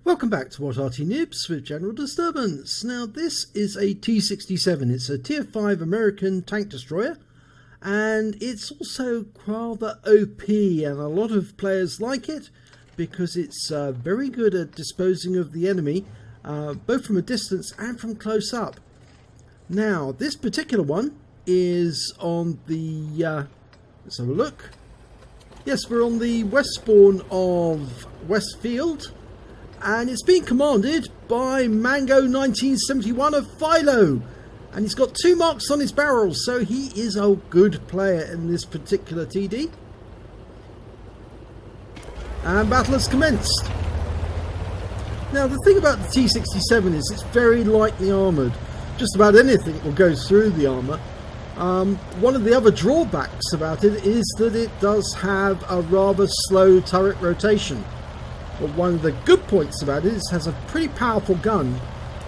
Welcome back to What Arty Noobs with General Disturbance. Now this is a T67, it's a tier 5 American tank destroyer, and it's also rather OP, and a lot of players like it because it's very good at disposing of the enemy, both from a distance and from close up. Now this particular one is on the, let's have a look. Yes, we're on the west spawn of Westfield. And it's being commanded by Mango 1971 of Philo. And he's got 2 marks on his barrels, so he is a good player in this particular TD. And battle has commenced. Now the thing about the T67 is it's very lightly armoured. Just about anything will go through the armour. One of the other drawbacks about it is that it does have a rather slow turret rotation. But one of the good points about it is it has a pretty powerful gun,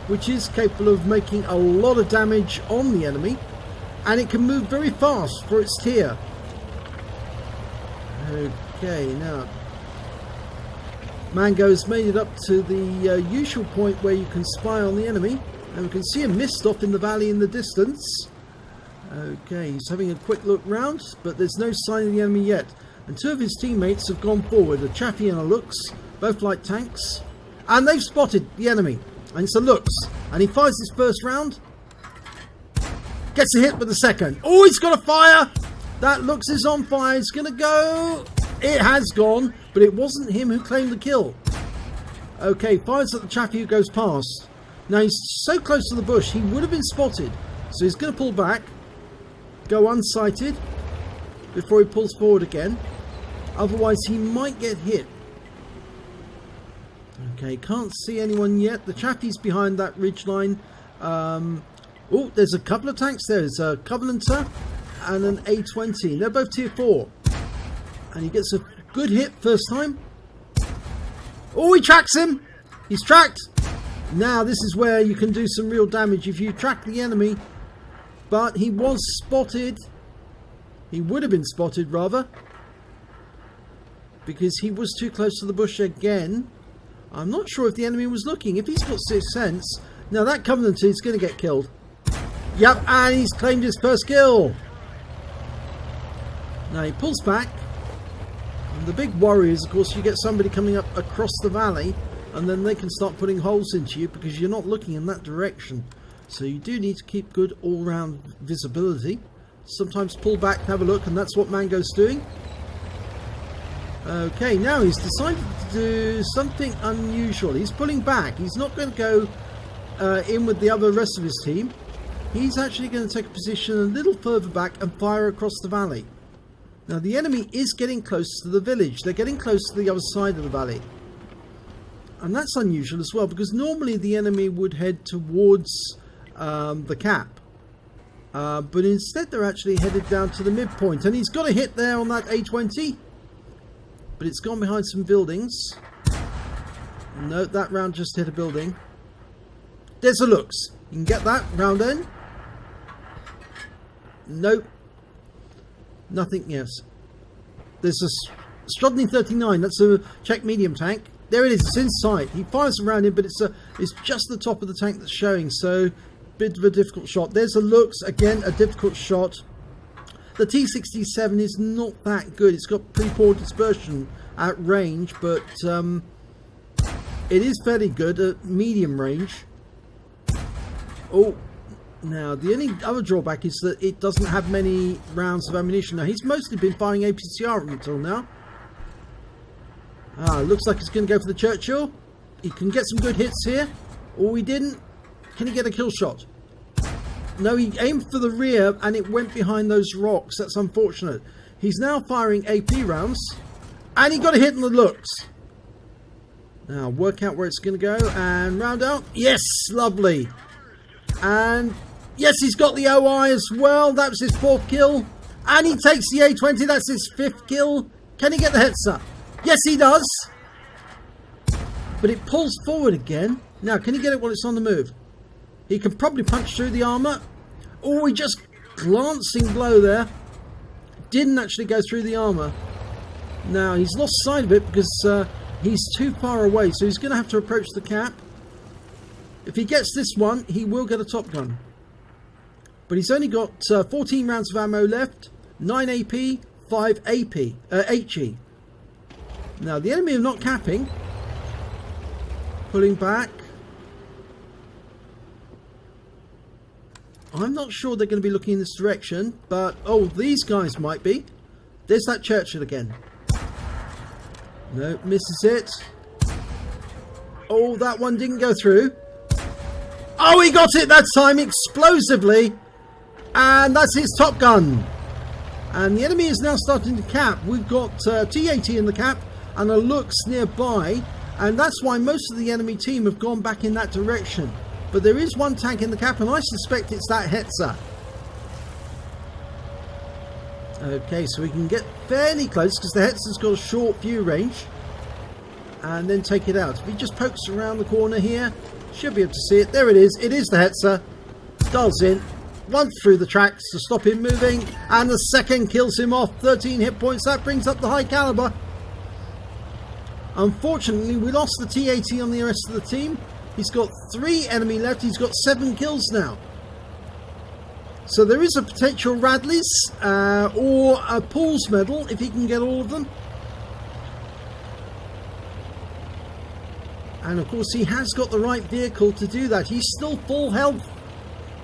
which is capable of making a lot of damage on the enemy, and it can move very fast for its tier. Okay, now Mango's made it up to the usual point where you can spy on the enemy, and we can see a mist off in the valley in the distance. Okay, he's having a quick look round, but there's no sign of the enemy yet. And 2 of his teammates have gone forward, a Chaffee and a Lux, both like tanks, and they've spotted the enemy, and it's a Lux, and he fires his first round, gets a hit with the second. Oh, he's got a fire! That Lux is on fire, it's gonna go, it has gone, but it wasn't him who claimed the kill. Okay, fires at the Chaffee who goes past. Now he's so close to the bush, he would have been spotted, so he's gonna pull back, go unsighted, before he pulls forward again, otherwise he might get hit. Okay, can't see anyone yet. The Chaffee's behind that ridge line. Oh, there's a couple of tanks there. There's a Covenanter and an A20. They're both tier 4. And he gets a good hit first time. Oh, he tracks him. He's tracked. Now, this is where you can do some real damage if you track the enemy. But he was spotted. He would have been spotted, rather. Because he was too close to the bush again. I'm not sure if the enemy was looking. If he's got 6th sense, now that Covenanter is going to get killed. Yep, and he's claimed his first kill. Now he pulls back. And the big worry is, of course, you get somebody coming up across the valley, and then they can start putting holes into you because you're not looking in that direction. So you do need to keep good all-round visibility. Sometimes pull back, have a look, and that's what Mango's doing. Okay, now he's decided to do something unusual. He's pulling back. He's not going to go in with the rest of his team. He's actually going to take a position a little further back and fire across the valley. Now the enemy is getting close to the village. They're getting close to the other side of the valley. And that's unusual as well, because normally the enemy would head towards the cap. But instead they're actually headed down to the midpoint. And he's got a hit there on that A20. But it's gone behind some buildings. No, that round just hit a building. There's a Lux. You can get that round in. Nope. Nothing, yes. There's a Strodny 39. That's a Czech medium tank. There it is. It's in sight. He fires around him, but it's just the top of the tank that's showing. So, bit of a difficult shot. There's a Lux. Again, a difficult shot. The T67 is not that good. It's got pretty poor dispersion at range, but it is fairly good at medium range. Oh, now the only other drawback is that it doesn't have many rounds of ammunition. Now he's mostly been firing APCR until now. Looks like he's going to go for the Churchill. He can get some good hits here. Or he didn't. Can he get a kill shot? No, he aimed for the rear and it went behind those rocks. That's unfortunate. He's now firing AP rounds. And he got a hit in the Lux. Now, work out where it's going to go. And round out. Yes, lovely. And yes, he's got the OI as well. That was his 4th kill. And he takes the A20. That's his 5th kill. Can he get the Hetzer? Yes, he does. But it pulls forward again. Now, can he get it while it's on the move? He can probably punch through the armour. Oh, he just glancing blow there. Didn't actually go through the armour. Now, he's lost sight of it because He's too far away, so he's going to have to approach the cap. If he gets this one, he will get a Top Gun. But he's only got 14 rounds of ammo left, 9 AP, 5 HE. Now, the enemy are not capping. Pulling back. I'm not sure they're going to be looking in this direction, but, oh, these guys might be. There's that Churchill again. No, misses it. Oh, that one didn't go through. Oh, he got it that time explosively. And that's his Top Gun. And the enemy is now starting to cap. We've got T80 in the cap and a Lux nearby. And that's why most of the enemy team have gone back in that direction. But there is one tank in the cap, and I suspect it's that Hetzer. Okay, so we can get fairly close because the Hetzer's got a short view range. And then take it out. If he just pokes around the corner here, should be able to see it. There it is. It is the Hetzer. Dials in. Runs through the tracks to stop him moving. And the second kills him off. 13 hit points. That brings up the high caliber. Unfortunately, we lost the T80 on the rest of the team. He's got 3 enemy left. He's got 7 kills now. So there is a potential Radley's or a Paul's medal if he can get all of them. And of course he has got the right vehicle to do that. He's still full health.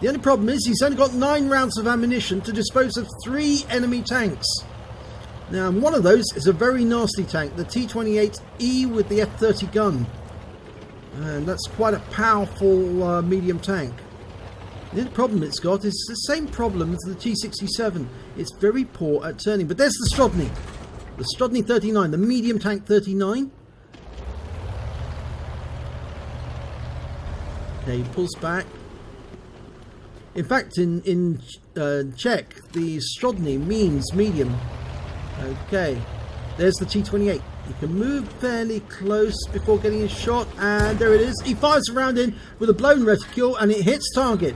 The only problem is he's only got 9 rounds of ammunition to dispose of 3 enemy tanks. Now one of those is a very nasty tank, the T28E with the F30 gun. And that's quite a powerful medium tank. The only problem it's got is the same problem as the T67. It's very poor at turning. But there's the Strodny. The Strodny 39, the medium tank 39. Okay, he pulls back. In fact, in Czech, the Strodny means medium. Okay, there's the T28. He can move fairly close before getting his shot, and there it is. He fires around in with a blown reticule, and it hits target.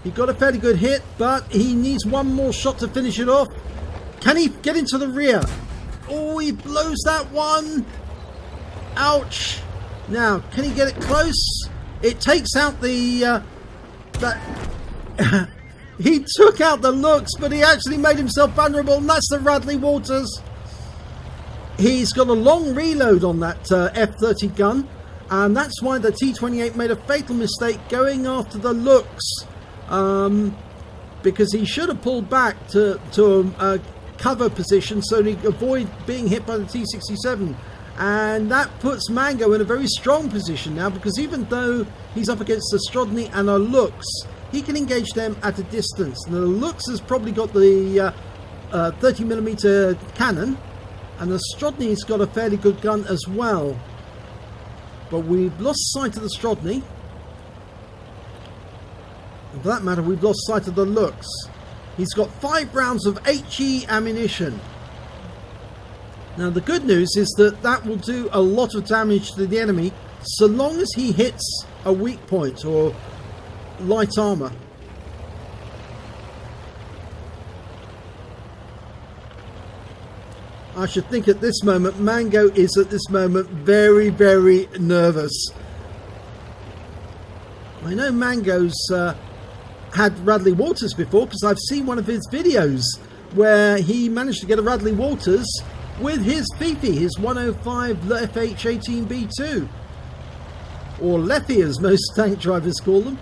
He got a fairly good hit, but he needs one more shot to finish it off. Can he get into the rear? Oh, he blows that one. Ouch. Now, can he get it close? It takes out the... he took out the Lux, but he actually made himself vulnerable, and that's the Radley Walters. He's got a long reload on that F30 gun, and that's why the T28 made a fatal mistake going after the Lux, because he should have pulled back to a cover position so he could avoid being hit by the T67. And that puts Mango in a very strong position now, because even though he's up against a Strodny and a Lux, he can engage them at a distance. And the Lux has probably got the 30mm cannon, and the Strodny's got a fairly good gun as well. But we've lost sight of the Strodny. And for that matter, we've lost sight of the Lux. He's got 5 rounds of HE ammunition. Now the good news is that that will do a lot of damage to the enemy so long as he hits a weak point or light armor. I should think at this moment, Mango is at this moment very, very nervous. I know Mango's had Radley Walters before, because I've seen one of his videos where he managed to get a Radley Walters with his Fifi, his 105 FH18B2, or Leffy as most tank drivers call them.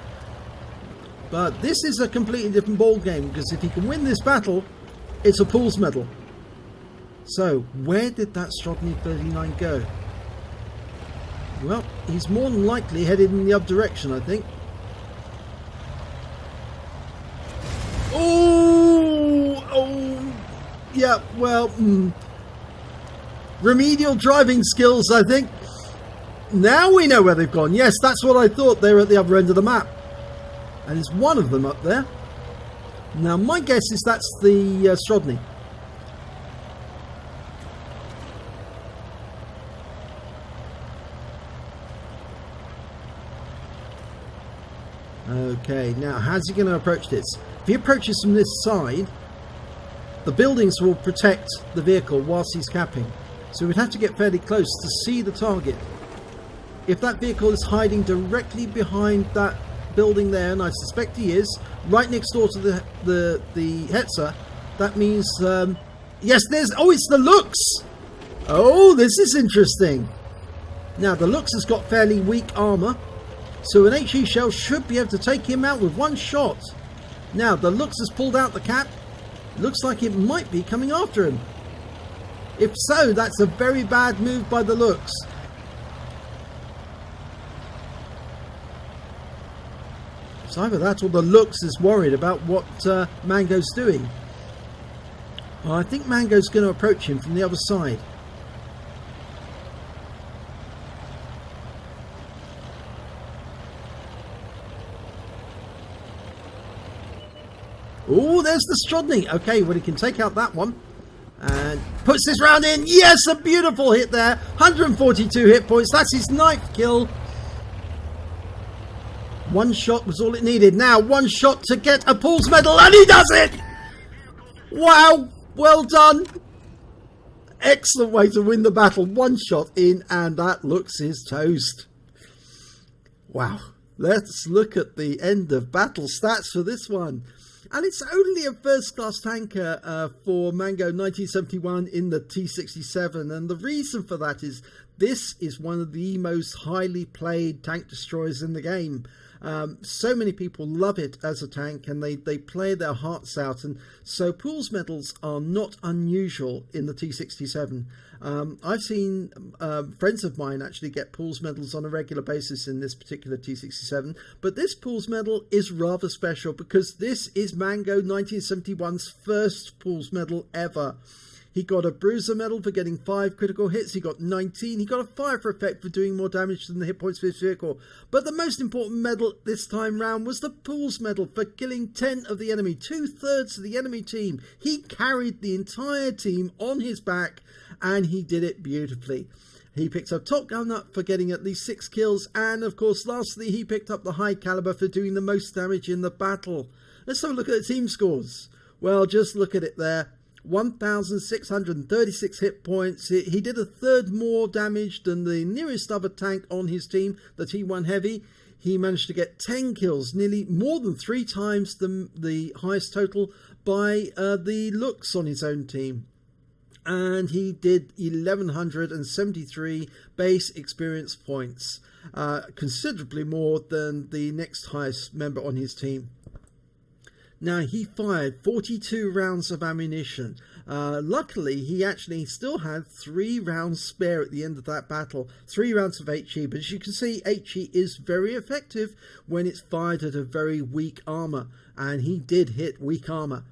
But this is a completely different ball game, because if he can win this battle, it's a Paul's medal. So where did that Strodny 39 go? Well, he's more than likely headed in the other direction, I think. Oh, yeah, well, remedial driving skills, I think. Now we know where they've gone. Yes, that's what I thought. They're at the other end of the map. And there's one of them up there. Now, my guess is that's the Strodny. Okay, now how's he going to approach this? If he approaches from this side, the buildings will protect the vehicle whilst he's capping. So we'd have to get fairly close to see the target. If that vehicle is hiding directly behind that building there, and I suspect he is, right next door to the Hetzer, that means, yes, there's, oh, it's the Lux! Oh, this is interesting. Now, the Lux has got fairly weak armor, so an HE shell should be able to take him out with one shot. Now, the Lux has pulled out the cap. Looks like it might be coming after him. If so, that's a very bad move by the Lux. It's either that or the Lux is worried about what Mango's doing. Well, I think Mango's going to approach him from the other side. Oh, there's the Strodny. Okay, well, he can take out that one. And puts this round in. Yes, a beautiful hit there. 142 hit points. That's his 9th kill. One shot was all it needed. Now, one shot to get a Paul's medal, and he does it! Wow, well done. Excellent way to win the battle. One shot in, and that looks his toast. Wow. Let's look at the end of battle stats for this one. And it's only a first-class tanker for Mango 1971 in the T67. And the reason for that is this is one of the most highly played tank destroyers in the game. So many people love it as a tank, and they play their hearts out. And so Paul's medals are not unusual in the T67. I've seen friends of mine actually get Paul's medals on a regular basis in this particular T67. But this Paul's medal is rather special because this is Mango 1971's first Paul's medal ever. He got a bruiser medal for getting 5 critical hits. He got 19. He got a fire for effect for doing more damage than the hit points for his vehicle. But the most important medal this time round was the Paul's medal for killing 10 of the enemy, 2/3 of the enemy team. He carried the entire team on his back, and he did it beautifully. He picked up Top Gun up for getting at least 6 kills, and of course lastly he picked up the High Caliber for doing the most damage in the battle. Let's have a look at the team scores. Well, just look at it there. 1,636 hit points. He did 1/3 more damage than the nearest other tank on his team, the T1 Heavy. He managed to get 10 kills, nearly more than 3 times the highest total by the Lux on his own team. And he did 1,173 base experience points, considerably more than the next highest member on his team. Now, he fired 42 rounds of ammunition. Luckily, he actually still had 3 rounds spare at the end of that battle. 3 rounds of HE, but as you can see, HE is very effective when it's fired at a very weak armor, and he did hit weak armor.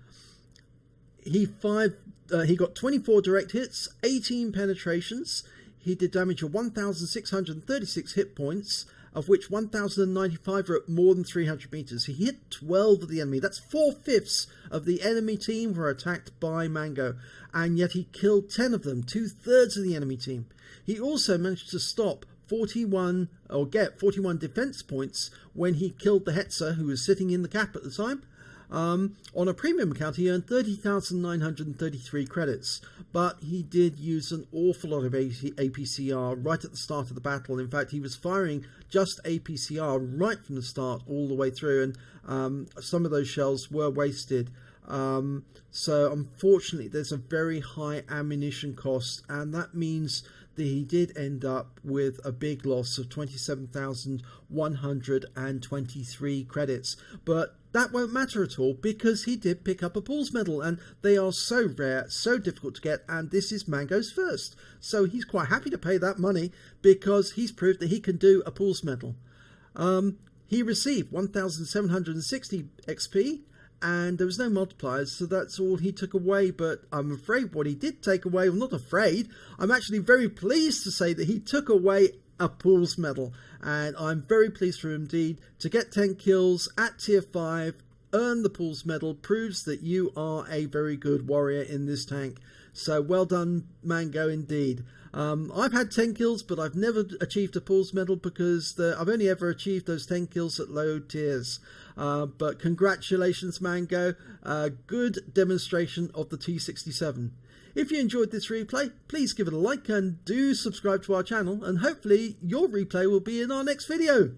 He got 24 direct hits, 18 penetrations. He did damage of 1,636 hit points, of which 1,095 are at more than 300 meters. He hit 12 of the enemy. That's 4/5 of the enemy team were attacked by Mango, and yet he killed 10 of them, 2/3 of the enemy team. He also managed to stop 41 or get 41 defense points when he killed the Hetzer, who was sitting in the cap at the time. On a premium account, he earned 30,933 credits, but he did use an awful lot of APCR right at the start of the battle. In fact, he was firing just APCR right from the start all the way through, and some of those shells were wasted. So unfortunately, there's a very high ammunition cost, and that means that he did end up with a big loss of 27,123 credits. But that won't matter at all because he did pick up a Paul's medal, and they are so rare, so difficult to get, and this is Mango's first. So he's quite happy to pay that money because he's proved that he can do a Paul's medal. He received 1,760 XP, and there was no multipliers, so that's all he took away. But I'm afraid what he did take away, well, not afraid, I'm actually very pleased to say that he took away a Paul's medal, and I'm very pleased for him indeed. To get 10 kills at tier 5, earn the Paul's medal, proves that you are a very good warrior in this tank. So well done, Mango, indeed. I've had 10 kills, but I've never achieved a Paul's medal because I've only ever achieved those 10 kills at low tiers. But congratulations, Mango. Good demonstration of the T67. If you enjoyed this replay, please give it a like and do subscribe to our channel, and hopefully your replay will be in our next video.